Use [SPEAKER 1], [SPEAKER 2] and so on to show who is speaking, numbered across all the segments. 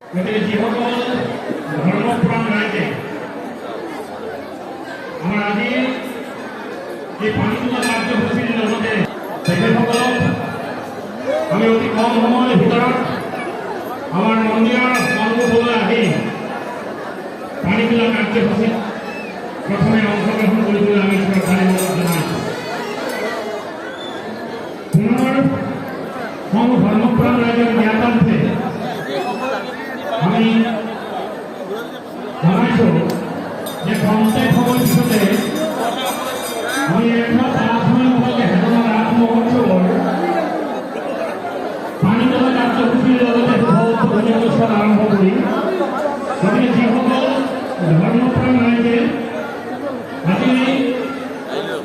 [SPEAKER 1] গতিকে যিসকল ধৰ্মপ্ৰাণ ৰাইজে আমাৰ আজি এই পানী তোলা কাৰ্যসূচীৰ লগতে তেখেতসকলক আমি অতি কম সময়ৰ ভিতৰত আমাৰ মন্দিৰৰ সন্মুখলৈ আহি পানী তোলা কাৰ্যসূচীত প্ৰথমে অংশগ্ৰহণ কৰিবলৈ আমি শ্ৰদ্ধাৰে জনাইছোঁ। পুনৰ ধৰ্মপ্ৰাণ ৰাইজৰ জ্ঞাতাৰ্থে আমি জনাইছোঁ যে খন্তেক সময় পিছতে আমি 105 হেতনা ৰাস মহোৎসৱৰ পানী তোলা কাৰ্যসূচীৰ লগতে শুভ অনুষ্ঠান আৰম্ভ কৰি গতিকে যিসকল ধৰ্মপ্ৰাণ ৰাইজে আজি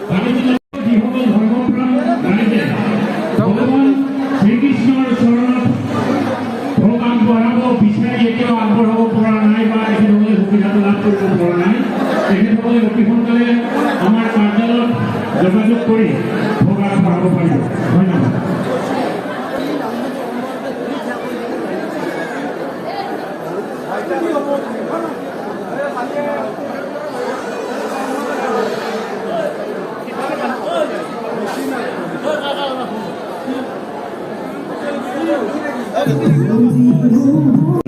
[SPEAKER 1] পানী তোলা যিসকল ধৰ্মপ্ৰাণ ৰাইজে ভগৱান শ্ৰীকৃষ্ণৰ চৰণত ভোগ আগবঢ়াব বিচাৰি এতিয়াও আগবঢ়াব পৰা নাই বা তেখেতসকলে সুবিধাটো লাভ কৰিব পৰা নাই, তেখেতসকলে অতি সোনকালে আমাৰ কাৰ্যালয়ত যোগাযোগ কৰি ভোগ আগবঢ়াব পাৰিব। ধন্যবাদ।
[SPEAKER 2] Oh,